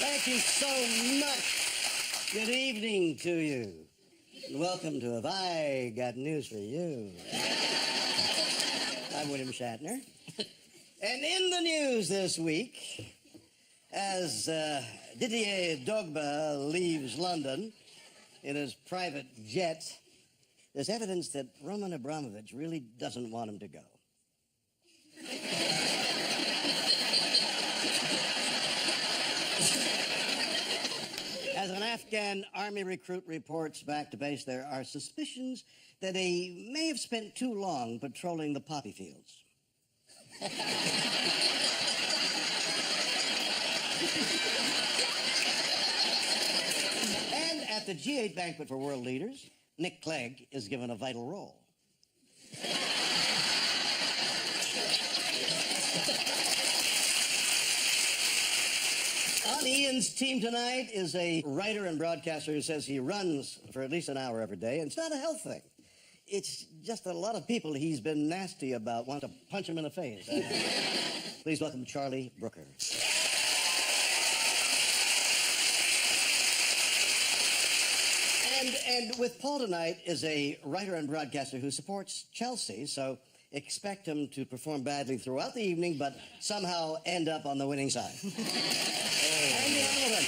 Thank you so much. Good evening to you. Welcome to Have I Got News for You. I'm William Shatner. And in the news this week, as Didier Drogba leaves London in his private jet, there's evidence that Roman Abramovich really doesn't want him to go. As an Afghan army recruit reports back to base, there are suspicions that he may have spent too long patrolling the poppy fields. And at the G8 banquet for world leaders, Nick Clegg is given a vital role. On Ian's team tonight is a writer and broadcaster who says he runs for at least an hour every day, and it's not a health thing. It's just a lot of people he's been nasty about want to punch him in the face. Please welcome Charlie Brooker. And with Paul tonight is a writer and broadcaster who supports Chelsea, so expect him to perform badly throughout the evening, but somehow end up on the winning side. And the Oliver.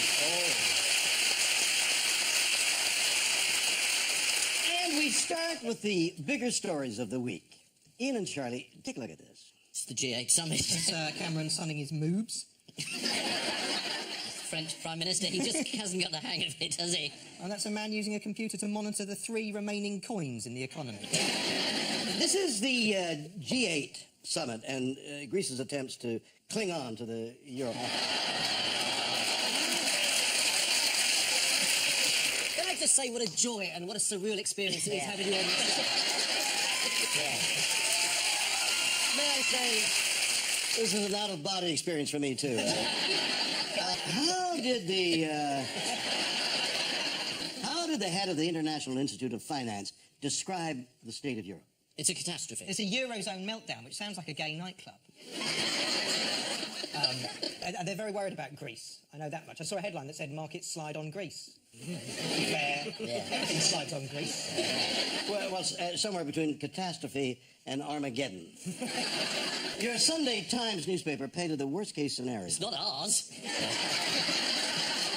And we start with the bigger stories of the week. Ian and Charlie, take a look at this. It's the G8 summit. It's Cameron sunning his moobs. French Prime Minister, he just hasn't got the hang of it, has he? And that's a man using a computer to monitor the 3 remaining coins in the economy. This is the G8 summit and Greece's attempts to cling on to the euro. Can I just say what a joy and what a surreal experience it is having you on this? May I say, this is an out-of-body experience for me, too. How did the head of the International Institute of Finance describe the state of Europe? It's a catastrophe. It's a Eurozone meltdown, which sounds like a gay nightclub. And they're very worried about Greece. I know that much. I saw a headline that said, markets slide on Greece. Where everything slides on Greece. Well, somewhere between catastrophe and Armageddon. Your Sunday Times newspaper painted the worst-case scenario. It's not ours. It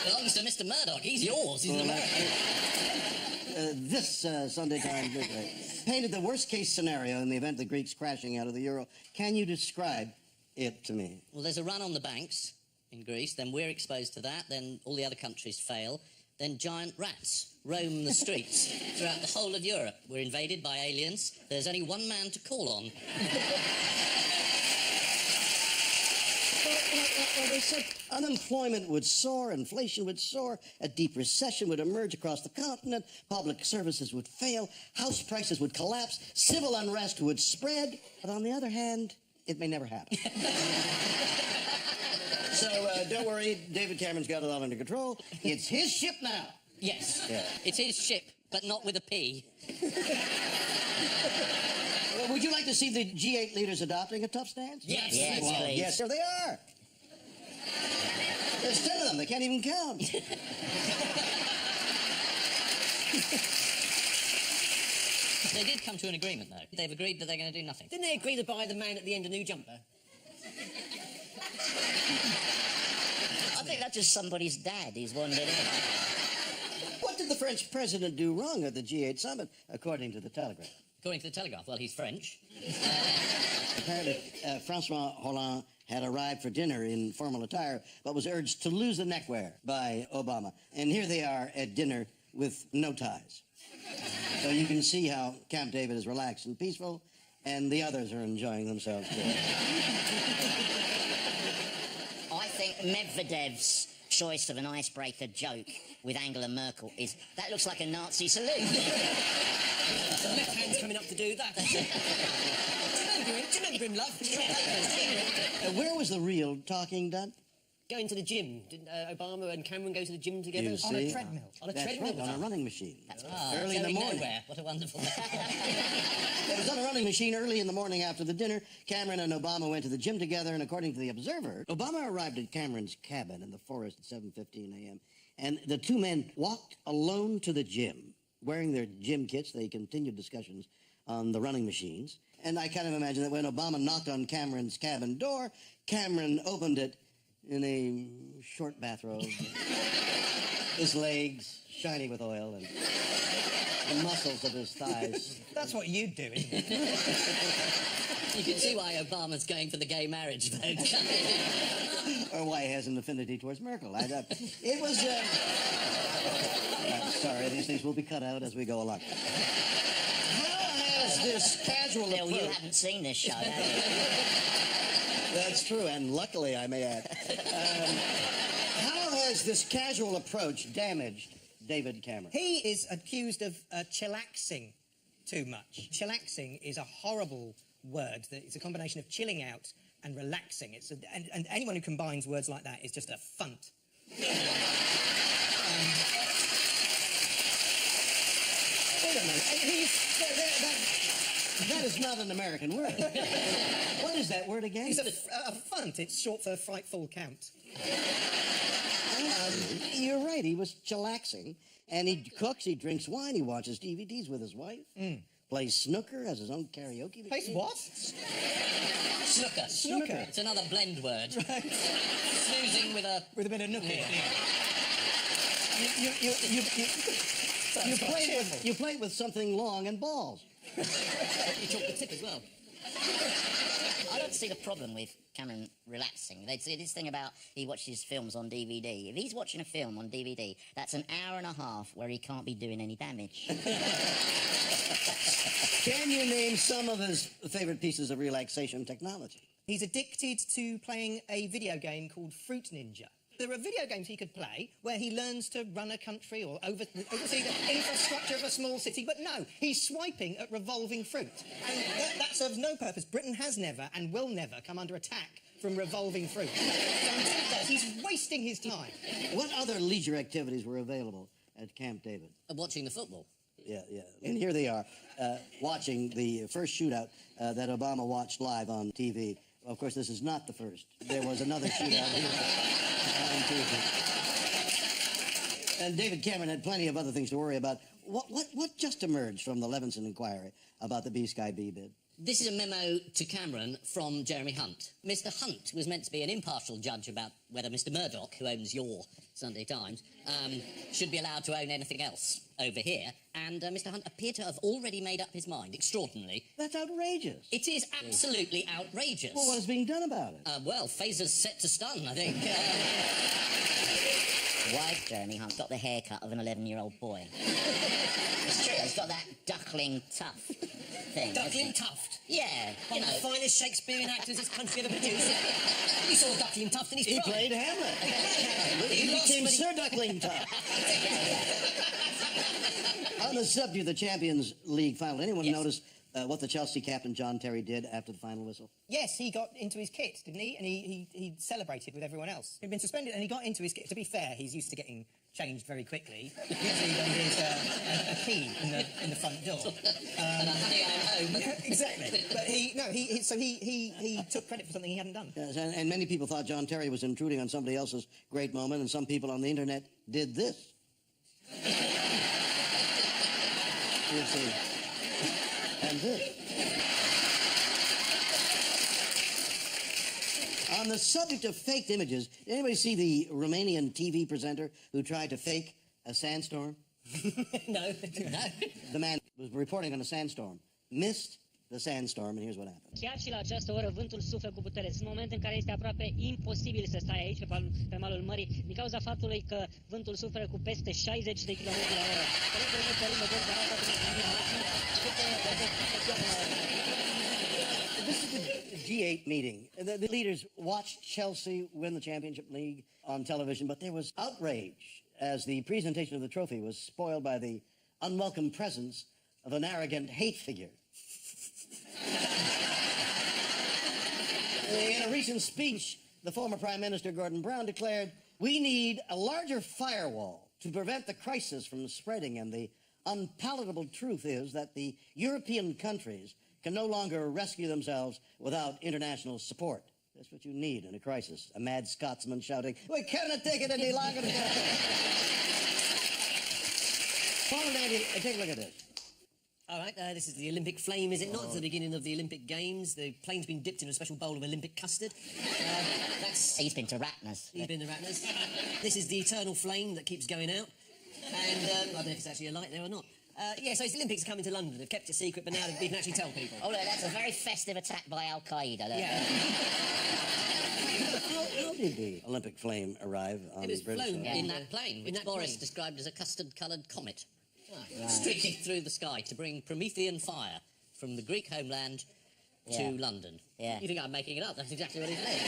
belongs to Mr. Murdoch. He's yours. He's an American. This Sunday Times newspaper painted the worst-case scenario in the event of the Greeks crashing out of the euro. Can you describe it to me? Well, there's a run on the banks in Greece, then we're exposed to that, then all the other countries fail, then giant rats roam the streets throughout the whole of Europe. We're invaded by aliens. There's only one man to call on. Well, they said unemployment would soar, inflation would soar, a deep recession would emerge across the continent, public services would fail, house prices would collapse, civil unrest would spread, but on the other hand, it may never happen. So don't worry, David Cameron's got it all under control. It's his ship now. Yes, yeah. It's his ship, but not with a P. Would you like to see the G8 leaders adopting a tough stance? Yes, yes, well, please. Yes, there they are. There's 10 of them. They can't even count. They did come to an agreement, though. They've agreed that they're going to do nothing. Didn't they agree to buy the man at the end a new jumper? I think that's just somebody's dad. He's wandered in. What did the French president do wrong at the G8 summit, according to the Telegraph? According to the Telegraph, well, he's French. Apparently, Francois Hollande had arrived for dinner in formal attire, but was urged to lose the neckwear by Obama. And here they are at dinner with no ties. So you can see how Camp David is relaxed and peaceful, and the others are enjoying themselves too. I think Medvedev's choice of an icebreaker joke with Angela Merkel is, that looks like a Nazi salute. The left hand's coming up to do that. Do you remember him, love? Where was the real talking done? going to the gym. Didn't Obama and Cameron go to the gym together? You On a see? treadmill. On a That's treadmill. right, on a running machine. Ah, early in the going morning. nowhere. What a wonderful man. It was on a running machine early in the morning after the dinner. Cameron and Obama went to the gym together, and according to the Observer, Obama arrived at Cameron's cabin in the forest at 7:15 a.m., and the two men walked alone to the gym. Wearing their gym kits, they continued discussions on the running machines. And I kind of imagine that when Obama knocked on Cameron's cabin door, Cameron opened it in a short bathrobe, his legs shiny with oil, and the muscles of his thighs. That's what you'd do, isn't it? You can see why Obama's going for the gay marriage vote. Or why he has an affinity towards Merkel. It was... I'm sorry, these things will be cut out as we go along. How has this casual Bill, approach... you haven't seen this show, have you? That's true, and luckily, I may add. How has this casual approach damaged David Cameron? He is accused of chillaxing too much. Chillaxing is a horrible word. It's a combination of chilling out and relaxing. And anyone who combines words like that is just a funt. Wait a minute. That is not an American word. What is that word again? He's a funt. It's short for frightful count. You're right. He was chillaxing, and he cooks, he drinks wine, he watches DVDs with his wife, plays snooker, has his own karaoke Place machine. what? Snooker. Snooker. It's another blend word. Snoozing with a... With a bit of nookie. You play with something long and balls. You chalk the tip as well. I don't see the problem with Cameron relaxing. They'd say this thing about he watches films on DVD. If he's watching a film on DVD, that's an hour and a half where he can't be doing any damage. Can you name some of his favorite pieces of relaxation technology? He's addicted to playing a video game called Fruit Ninja. There are video games he could play where he learns to run a country or oversee the infrastructure of a small city, but no, he's swiping at revolving fruit. And that serves no purpose. Britain has never and will never come under attack from revolving fruit. So instead of that, he's wasting his time. What other leisure activities were available at Camp David? Watching the football. Yeah. And here they are, watching the first shootout that Obama watched live on TV. Of course, this is not the first. There was another shootout here on TV. And David Cameron had plenty of other things to worry about. What just emerged from the Levinson inquiry about the B-Sky B bid? This is a memo to Cameron from Jeremy Hunt. Mr. Hunt was meant to be an impartial judge about whether Mr. Murdoch, who owns your Sunday Times, should be allowed to own anything else over here. And Mr. Hunt appeared to have already made up his mind, extraordinarily. That's outrageous. It is absolutely outrageous. Well, what is being done about it? Well, Phaser's set to stun, I think. Why Jeremy Hunt got the haircut of an 11-year-old boy? It's true, he's got that duckling tuft thing. Duckling Tuft. Yeah, One of the finest Shakespearean actors this country ever produced. You saw Duckling Tuft in his He prime. played Hamlet. He lost, became but he- Sir Duckling Tuft. On the subject of the Champions League final, anyone Yes. notice what the Chelsea captain John Terry did after the final whistle? Yes, he got into his kit, didn't he? And he celebrated with everyone else. He'd been suspended and he got into his kit. To be fair, he's used to getting changed very quickly. Usually when there's a key in the front door. And a honey, I'm home. Exactly. But he took credit for something he hadn't done. Yes, and many people thought John Terry was intruding on somebody else's great moment, and some people on the internet did this. You see. And this. On the subject of faked images, did anybody see the Romanian TV presenter who tried to fake a sandstorm? No. The man was reporting on a sandstorm, missed the sandstorm, and here's what happened. Chiar și la această oră vântul suflă cu putere. Sunt momente în care este aproape imposibil să stai aici pe malul mării din cauza faptului că vântul suflă cu peste 60 de km la oră. This is the G8 meeting. The leaders watched Chelsea win the Championship League on television, but there was outrage as the presentation of the trophy was spoiled by the unwelcome presence of an arrogant hate figure. In a recent speech, the former Prime Minister Gordon Brown declared, "We need a larger firewall to prevent the crisis from spreading, and the unpalatable truth is that the European countries can no longer rescue themselves without international support." That's what you need in a crisis. A mad Scotsman shouting, "We cannot take it any longer." Paul and Andy, take a look at this. All right, this is the Olympic flame, is it not? It's the beginning of the Olympic Games. The plane's been dipped in a special bowl of Olympic custard. He's been to Ratner's. He's been to Ratner's. This is the eternal flame that keeps going out. And I don't know if it's actually a light there or not. Yeah, so it's the Olympics coming to London. They've kept it secret, but now we can actually tell people. Oh, look, that's a very festive attack by Al-Qaeda. Look. Yeah. How did the Olympic flame arrive on It was British flown soil? In that plane, which that Boris plane. described as a custard-coloured comet, Right. streaking through the sky to bring Promethean fire from the Greek homeland Yeah. to London. Yeah. You think I'm making it up? That's exactly what it said.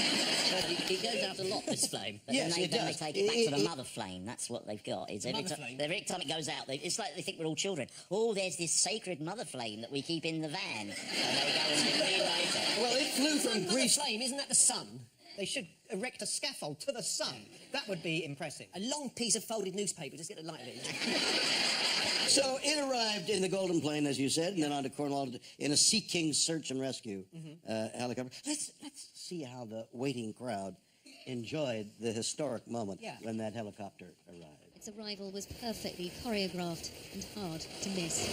But it goes out a lot, this flame. But Yes, then, it then they does. take it back to the mother flame. That's what they've got. Is every, Mother flame. every time it goes out, it's like they think we're all children. Oh, there's this sacred mother flame that we keep in the van. And they go and relight it. Well, it flew from Mother Greece. flame, isn't that the sun? They should erect a scaffold to the sun. That would be impressive. A long piece of folded newspaper, just get the light of it. So it arrived in the Golden Plain, as you said, and then on to Cornwall in a Sea King search and rescue helicopter. Let's see how the waiting crowd enjoyed the historic moment when that helicopter arrived. Its arrival was perfectly choreographed and hard to miss.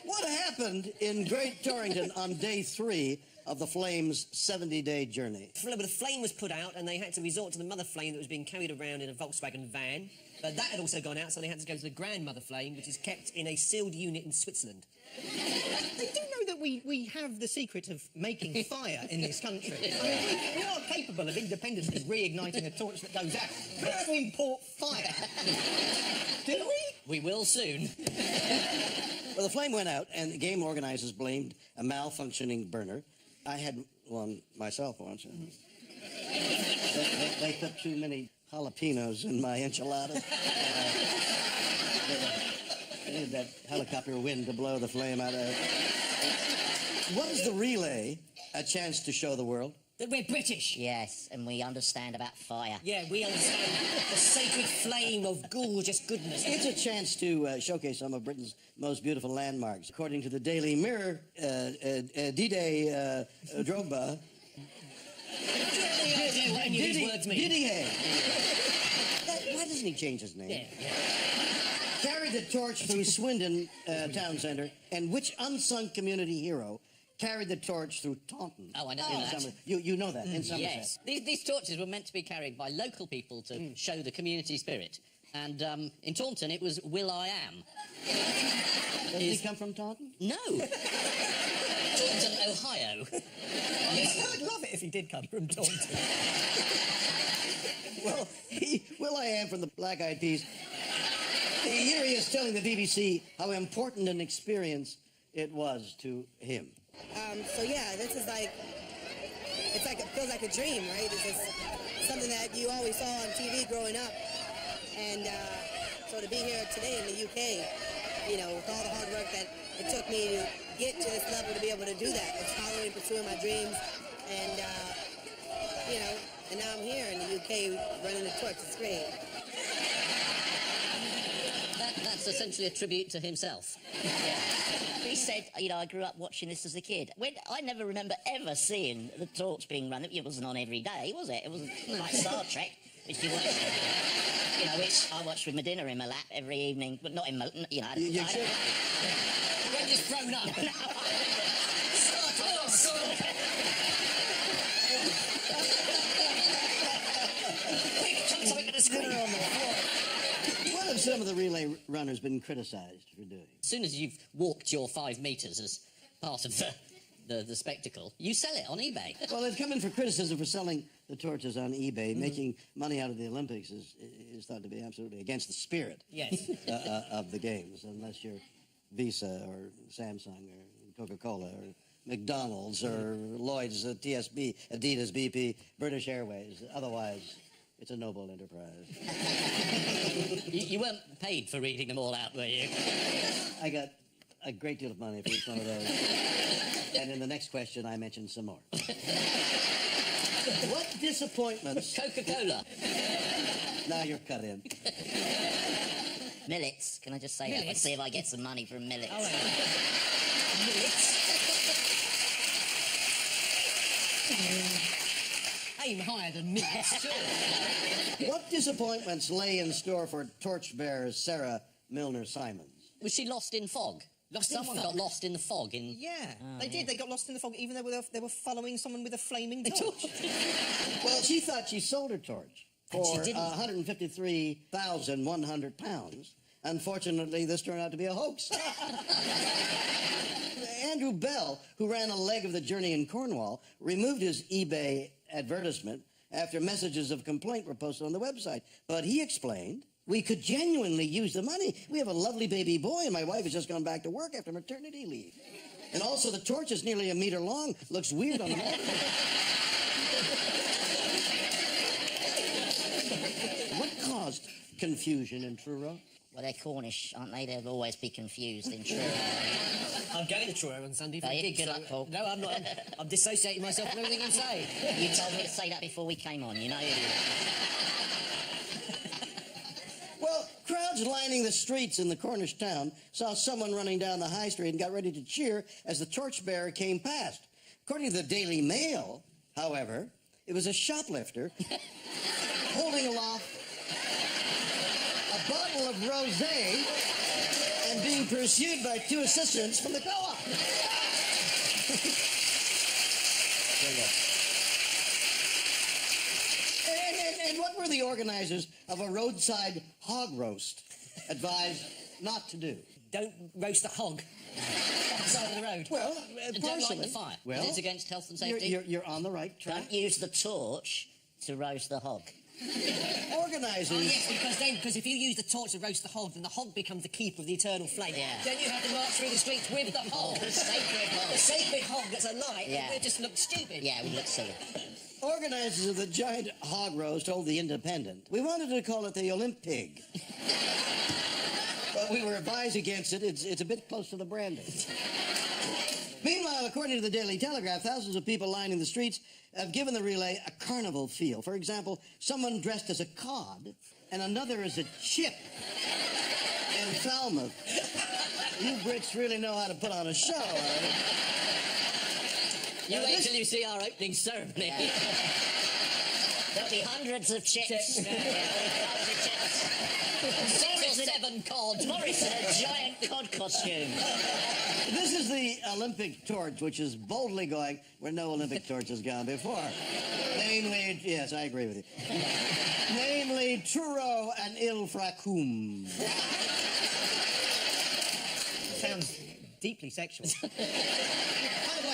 What happened in Great Torrington on day 3 of the Flame's 70-day journey? The flame was put out, and they had to resort to the mother flame that was being carried around in a Volkswagen van. But that had also gone out, so they had to go to the grandmother flame, which is kept in a sealed unit in Switzerland. They do know that we have the secret of making fire in this country. I mean, we are capable of independently reigniting a torch that goes out. We have to import fire. Do we? We will soon. Well, the flame went out, and the game organizers blamed a malfunctioning burner. I had one myself once. They put too many jalapenos in my enchiladas. I needed that helicopter wind to blow the flame out of it. Was the relay a chance to show the world? That we're British. Yes, and we understand about fire. Yeah, we understand the sacred flame of gorgeous goodness. It's a chance to showcase some of Britain's most beautiful landmarks. According to the Daily Mirror, D-Day Drogba. What any of these words mean. Didier. Why doesn't he change his name? Yeah. Carried the torch through Swindon town centre, and which unsung community hero carried the torch through Taunton? Oh, I know that. You know that, in Somerset. Yes. These torches were meant to be carried by local people to show the community spirit. And in Taunton, it was Will I Am. Does he come from Taunton? No. Taunton, Ohio. I'd love it if he did come from Taunton. Well, Will I Am from the Black Eyed Peas. Here he is telling the BBC how important an experience it was to him. So yeah, this is like, it feels like a dream, right? It's just something that you always saw on TV growing up. And so to be here today in the UK, you know, with all the hard work that it took me to get to this level to be able to do that, it's following, pursuing my dreams, and, you know, and now I'm here in the UK running the torch. It's great. That's essentially a tribute to himself. He said, you know, I grew up watching this as a kid. I never remember ever seeing the torch being run. It wasn't on every day, was it? It wasn't like Star Trek, which you watch, you know, which I watch with my dinner in my lap every evening, but not in my, you know. You should. We're just thrown up. What have some of the relay runners been criticized for doing? As soon as you've walked your 5 metres as part of the spectacle, you sell it on eBay. Well, they've come in for criticism for selling the torches on eBay. Making money out of the Olympics is thought to be absolutely against the spirit Yes. of the games, unless you're Visa or Samsung or Coca-Cola or McDonald's or Lloyd's, TSB, Adidas, BP, British Airways. Otherwise, it's a noble enterprise. You weren't paid for reading them all out, were you? I got a great deal of money for each one of those. And in the next question, I mentioned some more. What disappointments... Coca-Cola. Now you're cut in. Millets. Can I just say that? Let's see if I get some money from millets. Oh, millets. Aim higher than millets, sure. What disappointments lay in store for torchbearer Sarah Milner-Simons? Was she lost in fog? Someone got lost in the fog in... Yeah, they did. They got lost in the fog, even though they were following someone with a flaming torch. Well, she thought she sold her torch for she didn't. £153,100. Unfortunately, this turned out to be a hoax. Andrew Bell, who ran a leg of the journey in Cornwall, removed his eBay advertisement after messages of complaint were posted on the website. But he explained, we could genuinely use the money. We have a lovely baby boy, and my wife has just gone back to work after maternity leave. And also, the torch is nearly 1 meter long. Looks weird on the wall. What caused confusion in Truro? Well, they're Cornish, aren't they? They'll always be confused in Truro. I'm going to Truro on Sunday for Oh, a yeah? gig. Good luck, Paul. No, I'm not. I'm dissociating myself from everything I'm saying. You told me to say that before we came on, you know. Well, crowds lining the streets in the Cornish town saw someone running down the high street and got ready to cheer as the torchbearer came past. According to the Daily Mail, however, it was a shoplifter holding aloft a bottle of rosé and being pursued by 2 assistants from the co-op. And what were the organizers of a roadside hog roast advised not to do? Don't roast a hog on the side of the road. Well, And don't light partially. the fire. Well, It's against health and safety. You're on the right track. Don't use the torch to roast the hog. Organizers. Oh, yes, because if you use the torch to roast the hog, then the hog becomes the keeper of the eternal flame. Yeah. Then you have to march through the streets with the hog. The sacred hog. The sacred hog that's alight. Yeah. It just looks stupid. Yeah, we look silly. Organizers of the giant hog roast told The Independent, we wanted to call it the Olympic. But we were advised against it. It's a bit close to the branding. Meanwhile, according to the Daily Telegraph, thousands of people lining the streets have given the relay a carnival feel. For example, someone dressed as a cod and another as a chip in Falmouth. You Brits really know how to put on a show, You wait till you see our opening ceremony. There'll be hundreds of chips. Hundreds of chips. 6 or 7 cods. Morris in a giant cod costume. This is the Olympic torch, which is boldly going where no Olympic torch has gone before. Namely, yes, I agree with you. Namely, Truro and Ilfracum. Sounds deeply sexual.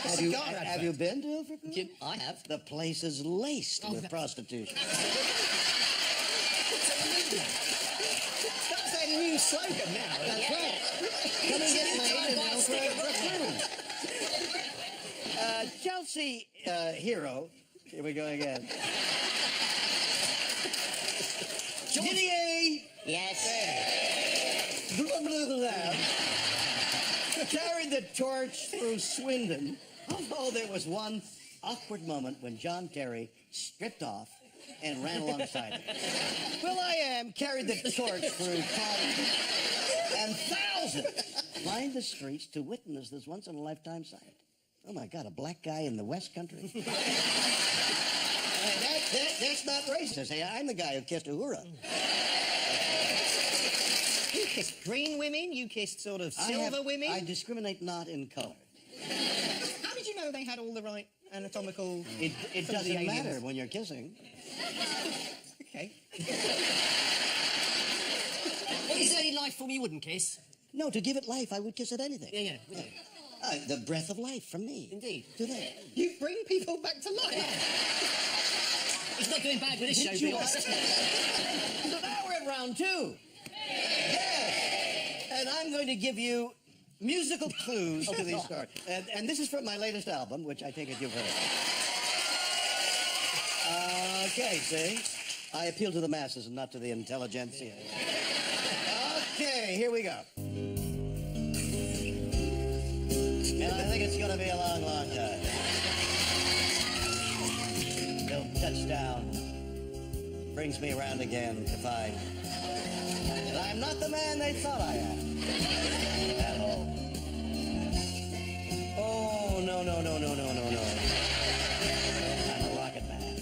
Have you been to Ilfracum? I have. The place is laced with prostitution. That's their new slogan now. That's right. Come and get laid in Ilfracum. Chelsea hero. Here we go again. Didier Yes. carried the torch through Swindon, although there was one awkward moment when John Terry stripped off and ran alongside him. Will I Am carried the torch through Cardiff, and thousands lined the streets to witness this once-in-a-lifetime sight. Oh, my God, a black guy in the West Country? That's not racist. Hey, I'm the guy who kissed Uhura. You kissed green women, you kissed sort of silver women. I discriminate not in color. How did you know they had all the right anatomical... It doesn't matter when you're kissing. Okay. Is there any life form you wouldn't kiss? No, to give it life, I would kiss it anything. Yeah, would you? The breath of life from me. Indeed. To that. You bring people back to life. It's not doing bad with this show, So now we're at round 2. Yes. And I'm going to give you musical clues to these stories. And this is from my latest album, which I take it you've heard. Okay, see? I appeal to the masses and not to the intelligentsia. Okay, here we go. And I think it's going to be a long, long time. Till touchdown brings me around again to find that I'm not the man they thought I am. At all. Oh, no, no, no, no, no, no, no. I'm a rocket man.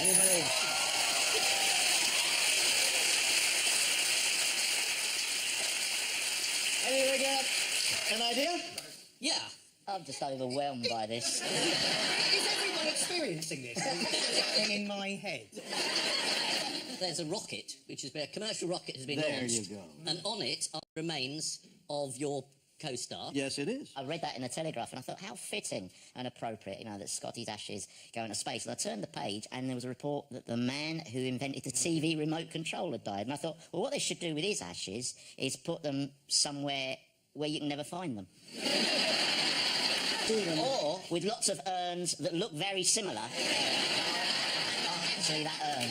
Anybody? Anybody get an idea? Yeah. I'm just overwhelmed by this. Is everyone experiencing this? Thing in my head. There's a rocket, which has been a commercial rocket has been There launched. you go. And on it are remains of your co-star. Yes, it is. I read that in the Telegraph and I thought, how fitting and appropriate, you know, that Scotty's ashes go into space. And I turned the page and there was a report that the man who invented the TV remote control had died. And I thought, well, what they should do with his ashes is put them somewhere where you can never find them. Or with lots of urns that look very similar. See that urn?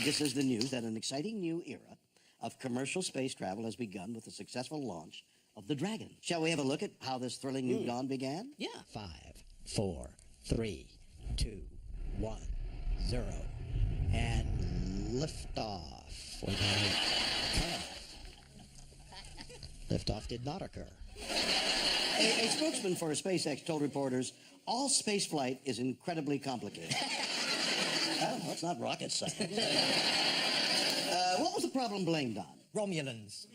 This is the news that an exciting new era of commercial space travel has begun with the successful launch of the Dragon. Shall we have a look at how this thrilling new dawn began? Yeah. 5, 4, 3, 2, 1, 0, and liftoff without cutoff. Liftoff did not occur. A spokesman for SpaceX told reporters, all spaceflight is incredibly complicated. Well, it's not rocket science. What was the problem blamed on? Romulans.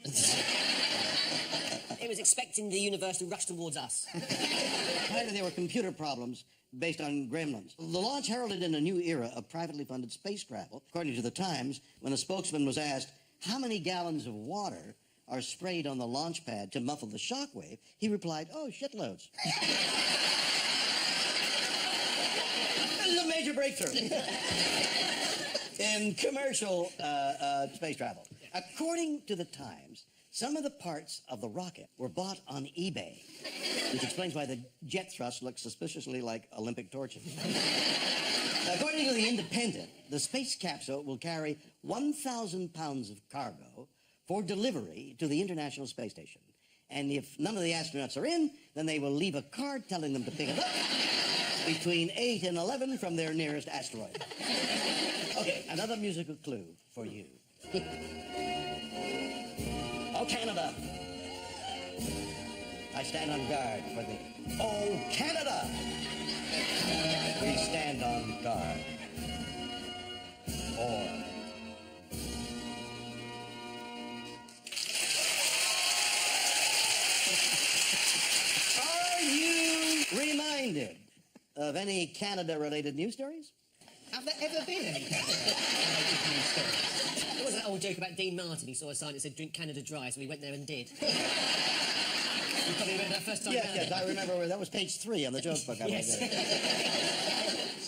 It was expecting the universe to rush towards us. Apparently there were computer problems based on gremlins. The launch heralded in a new era of privately funded space travel. According to the Times, when a spokesman was asked how many gallons of water are sprayed on the launch pad to muffle the shockwave, he replied, oh, shitloads. This is a major breakthrough in commercial space travel. According to the Times, some of the parts of the rocket were bought on eBay, which explains why the jet thrust looks suspiciously like Olympic torches. According to The Independent, the space capsule will carry 1,000 pounds of cargo for delivery to the International Space Station. And if none of the astronauts are in, then they will leave a card telling them to pick it up between 8 and 11 from their nearest asteroid. Okay, another musical clue for you. Oh, Canada. I stand on guard for the... Oh, Canada! We stand on guard for... Are you reminded of any Canada-related news stories? Have there ever been any news stories? There was that old joke about Dean Martin. He saw a sign that said drink Canada Dry, so he went there and did. You probably remember that first time Yes, round. yes, I remember. That was page 3 on the joke book. Yes.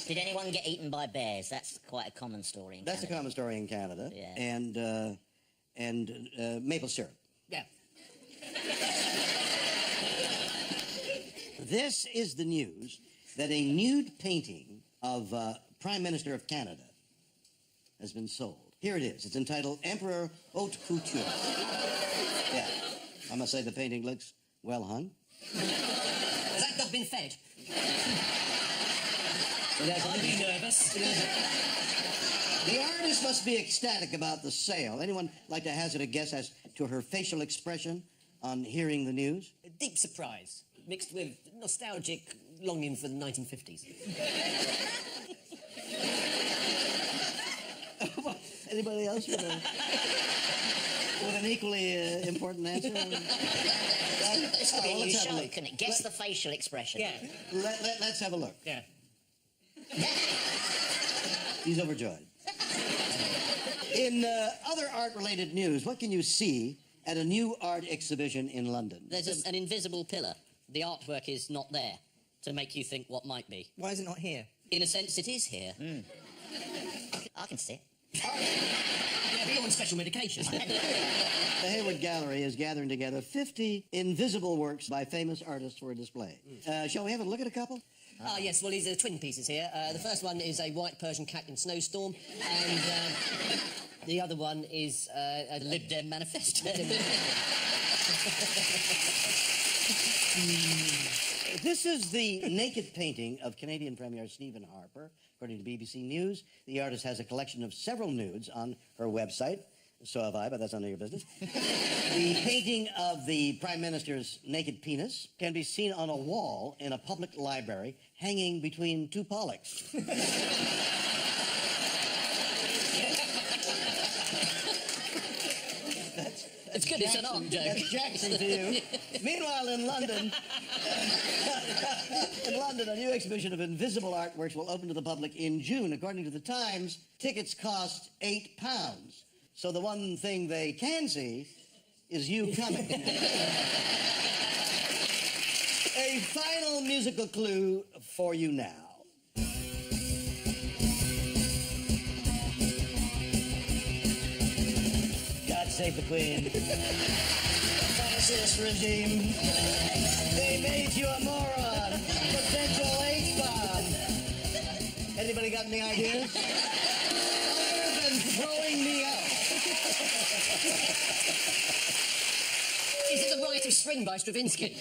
Did anyone get eaten by bears? That's quite a common story in That's a Canada. common story in Canada. Yeah. And maple syrup. Yeah. This is the news that a nude painting of Prime Minister of Canada has been sold. Here it is. It's entitled Emperor Haute Couture. Yeah. I must say the painting looks well hung. Has that duck been fed? It has I'd be nervous. The artist must be ecstatic about the sale. Anyone like to hazard a guess as to her facial expression on hearing the news? A deep surprise, mixed with nostalgic longing for the 1950s. Anybody else with an equally important answer? This could be a new Let's have a show, look. couldn't it? Guess the facial expression. Yeah. Let's have a look. Yeah. He's overjoyed. In other art-related news, what can you see at a new art exhibition in London? There's an invisible pillar. The artwork is not there to make you think what might be. Why is it not here? In a sense, it is here. I can see it. Yeah, but you're on special medication. The Hayward Gallery is gathering together 50 invisible works by famous artists for a display. Shall we have a look at a couple? Ah, yes, well, these are twin pieces here. The first one is a white Persian cat in Snowstorm, and The other one is a Lib Dem Manifesto. This is the naked painting of Canadian Premier Stephen Harper. According to BBC News, the artist has a collection of several nudes on her website. So have I, but that's none of your business. The painting of the Prime Minister's naked penis can be seen on a wall in a public library hanging between two Pollocks. It's good, it's an art joke. That's Jackson to you. Meanwhile, in London, a new exhibition of invisible artworks will open to the public in June. According to the Times, tickets cost £8. So the one thing they can see is you coming. A final musical clue for you now. God save the Queen. Fascist regime. They made you a moron. Potential H-bomb. Anybody got any ideas? Other than throwing me out. Is it The Rite of Spring by Stravinsky?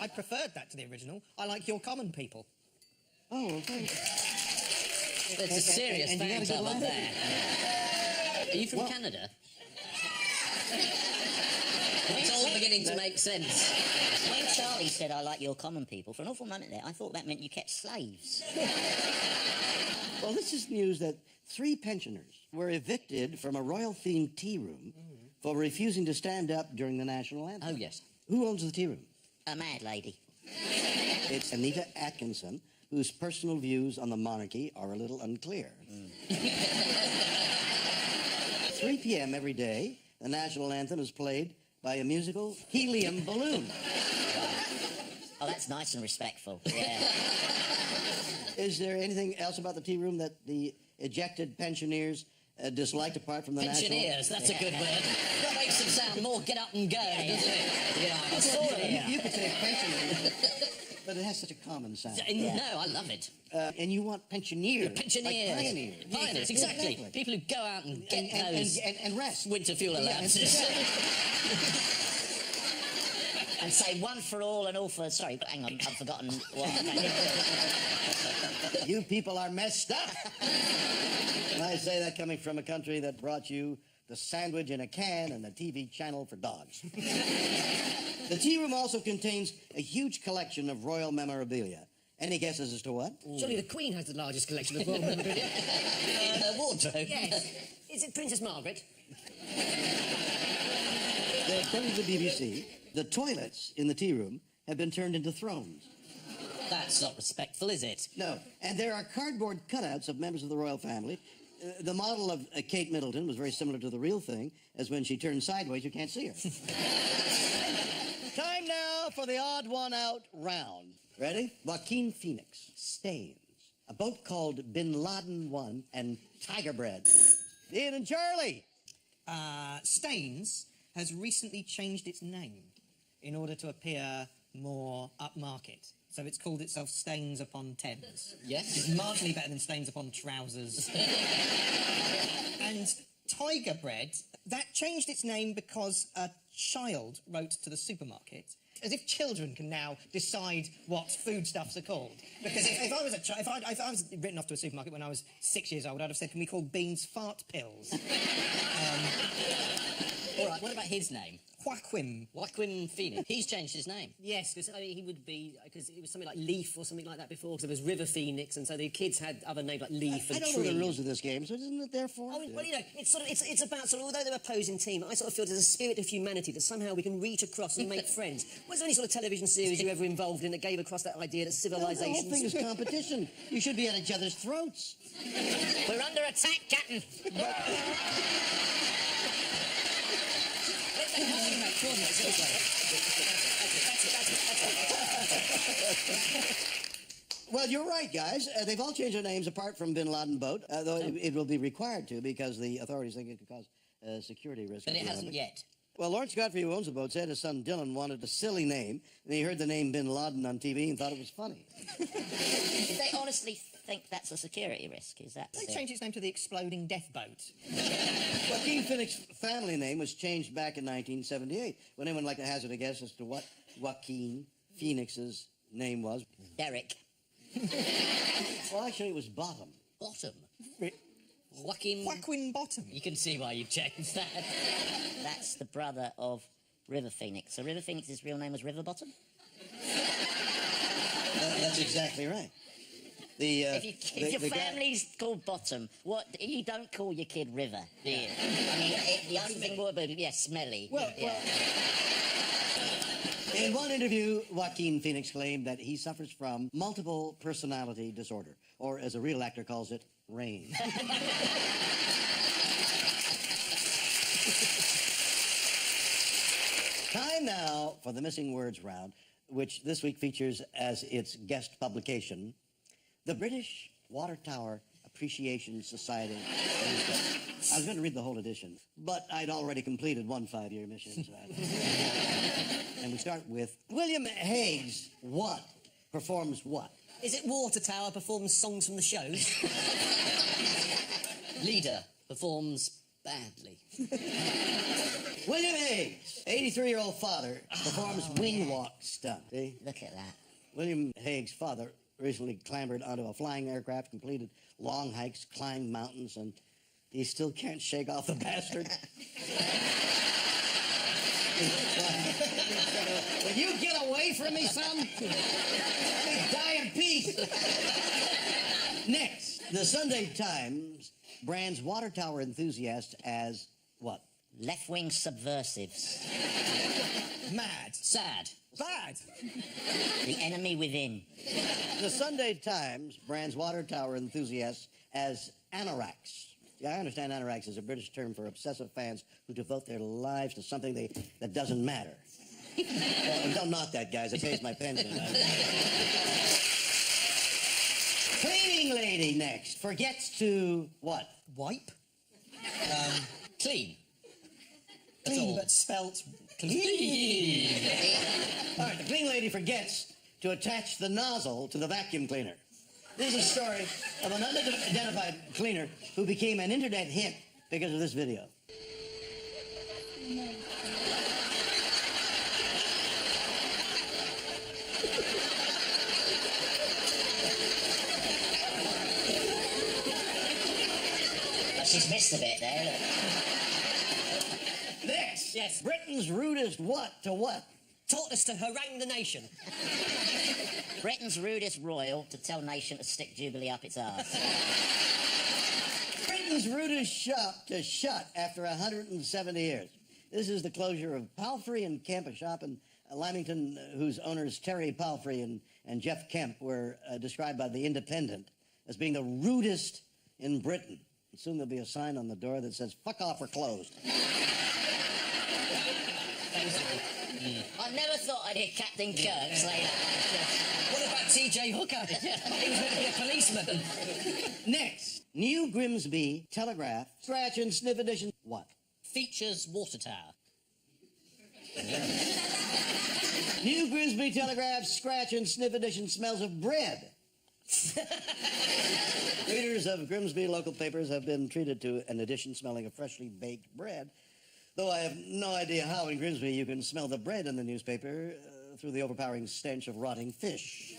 I preferred that to the original. I like Your Common People. Oh, well, thanks. It's a serious and you fan got a good club up laugh? there. Are you from Canada? It's all beginning to make sense. When Charlie said, I like Your Common People, for an awful moment there, I thought that meant you kept slaves. Well, this is news that 3 pensioners were evicted from a royal-themed tea room for refusing to stand up during the national anthem. Oh, yes. Who owns the tea room? A mad lady. It's Anita Atkinson, whose personal views on the monarchy are a little unclear. 3 p.m. every day, the national anthem is played by a musical helium balloon. Oh, that's nice and respectful. Yeah. Is there anything else about the tea room that the ejected pensioners disliked apart from the Pensioners, that's a good word. That makes them sound more get up and go, doesn't it? Yeah. You could say pensioners, but it has such a common sound. No, I love it. And you want pensioners. Pensioners. Like pioneers. Pioneers, exactly. People who go out and get those and rest. winter fuel allowances. And say one for all and all for... Sorry, but hang on, I've forgotten what... You people are messed up. And I say that coming from a country that brought you the sandwich in a can and the TV channel for dogs. The tea room also contains a huge collection of royal memorabilia. Any guesses as to what? Surely the Queen has the largest collection of royal memorabilia. Her wardrobe. Yes. Is it Princess Margaret? According to the BBC, the toilets in the tea room have been turned into thrones. That's not respectful, is it? No, and there are cardboard cutouts of members of the royal family. The model of Kate Middleton was very similar to the real thing, as when she turns sideways, you can't see her. Time now for the odd one out round. Ready? Joaquin Phoenix, Stains, a boat called Bin Laden 1, and Tiger Bread. Ian and Charlie. Staines has recently changed its name in order to appear more upmarket. So it's called itself Stains Upon Thames. Yes. It's marginally better than Stains Upon Trousers. And Tiger Bread, that changed its name because a child wrote to the supermarket, as if children can now decide what foodstuffs are called. Because if I was a child, if I was written off to a supermarket when I was 6 years old, I'd have said, can we call beans fart pills? All right, what about his name? Joaquin Phoenix. He's changed his name. Yes, because he would be... Because it was something like Leaf or something like that before, because there was River Phoenix, and so the kids had other names like Leaf and I don't Tree. know the rules of this game, so isn't it therefore? Oh, well, you know, it's about sort of, although they're opposing team, I sort of feel there's a spirit of humanity that somehow we can reach across and make friends. Was there any sort of television series you ever involved in that gave across that idea that The civilizations... whole thing is competition. You should be at each other's throats. We're under attack, Captain. Well, you're right, guys. They've all changed their names apart from Bin Laden boat, though it will be required to because the authorities think it could cause security risk. But it hasn't yet. Well, Lawrence Godfrey, who owns the boat, said his son Dylan wanted a silly name, and he heard the name Bin Laden on TV and thought it was funny. Did they honestly think that's a security risk? Is that... They changed its name to the Exploding Death Boat. Joaquin Phoenix's family name was changed back in 1978. Would anyone like to hazard a guess as to what Joaquin Phoenix's name was? Derek. Well, actually, it was Bottom. Bottom. Joaquin. Joaquin Bottom. You can see why you changed that. That's the brother of River Phoenix. So River Phoenix's real name was River Bottom? That's exactly right. If your family's called Bottom, you don't call your kid River, do you? I mean, the only thing would be, smelly. Well, in one interview, Joaquin Phoenix claimed that he suffers from multiple personality disorder, or as a real actor calls it, RAIN. Time now for the Missing Words round, which this week features as its guest publication, the British Water Tower Appreciation Society. I was going to read the whole edition, but I'd already completed one 5-year mission. So and we start with William Hague's What performs what? Is it Water Tower performs songs from the shows? Leader performs badly. William Hague's 83-year-old father performs wing walk stunt. See? Look at that. William Hague's father recently clambered onto a flying aircraft, completed long hikes, climbed mountains, and he still can't shake off the bastard. Will you get away from me, son? Let me die in peace. Next, the Sunday Times brands water tower enthusiasts as what? Left-wing subversives. mad. Sad. Bad. The enemy within. The Sunday Times brands water tower enthusiasts as anoraks. Yeah, I understand anoraks is a British term for obsessive fans who devote their lives to something that doesn't matter. Well, don't knock that, guys. It pays my pension. Cleaning lady next forgets to what? Wipe. Clean. Clean, but spelt Clean. All right, the cleaning lady forgets to attach the nozzle to the vacuum cleaner. This is a story of an unidentified cleaner who became an internet hit because of this video. She's missed a bit there. Look. This. Yes. Britain's rudest what to what? Taught us to harangue the nation. Britain's rudest royal to tell nation to stick Jubilee up its arse. Britain's rudest shop to shut after 170 years. This is the closure of Palfrey and Kemp, a shop in Lymington whose owners Terry Palfrey and Jeff Kemp were described by The Independent as being the rudest in Britain. And soon there'll be a sign on the door that says, "Fuck off, we're closed." I never thought I'd hear Captain Kirk say that. What about T.J. Hooker? He was meant to be a policeman. Next, New Grimsby Telegraph, scratch and sniff edition. What? Features water tower. New Grimsby Telegraph, scratch and sniff edition smells of bread. Readers of Grimsby local papers have been treated to an edition smelling of freshly baked bread, though I have no idea how in Grimsby you can smell the bread in the newspaper through the overpowering stench of rotting fish.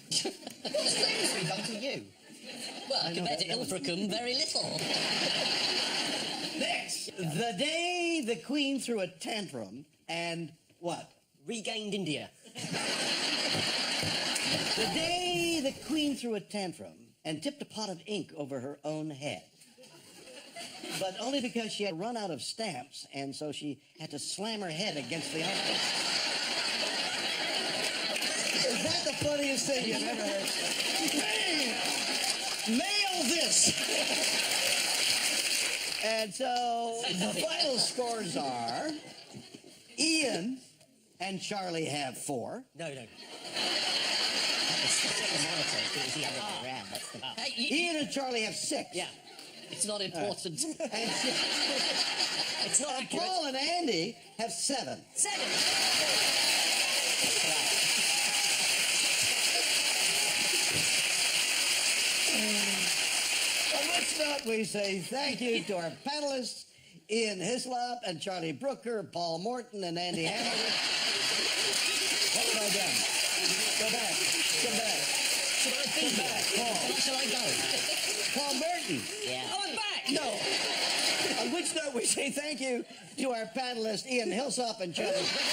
What's Grimsby done to you? Well, compared to Ilfracombe, very little. Next, the day the Queen threw a tantrum and what? Regained India. The day the Queen threw a tantrum and tipped a pot of ink over her own head. But only because she had run out of stamps, and so she had to slam her head against the envelope. Is that the funniest thing you've ever heard? Mail this! And so the final scores are Ian and Charlie have 4. No. Hey, Ian and Charlie have 6. yeah, it's not important. And It's not accurate. Paul and Andy have 7. 7. On which note, we say thank you to our panelists, Ian Hislop and Charlie Brooker, Paul Morton and Andy Hamilton. What have I done? Go back. Come back. Should I be Come back, Paul. Shall I go? Paul Morton. Yeah. Oh, I'm back! No. On which note, we say thank you to our panelists, Ian Hillsop and Charlie Brooker.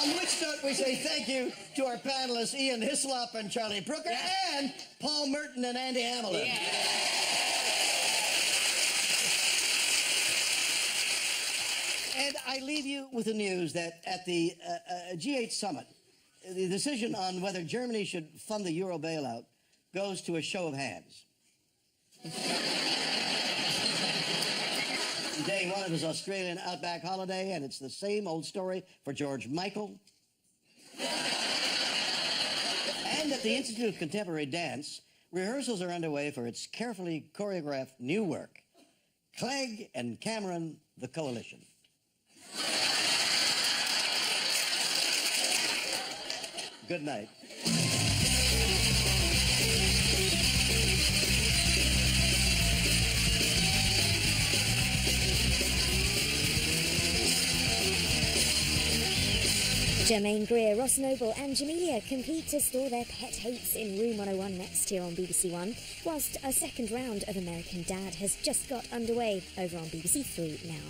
On which note, we say thank you to our panelists, Ian Hislop and Charlie Brooker, and Paul Merton and Andy Hamilton. Yeah. And I leave you with the news that at the G8 summit, the decision on whether Germany should fund the Euro bailout goes to a show of hands. Day one of his Australian outback holiday, and it's the same old story for George Michael. And at the Institute of Contemporary Dance, rehearsals are underway for its carefully choreographed new work, Clegg and Cameron, the Coalition. Good night. Jermaine Greer, Ross Noble and Jamelia compete to store their pet hates in Room 101 next year on BBC One, whilst a second round of American Dad has just got underway over on BBC 3 now.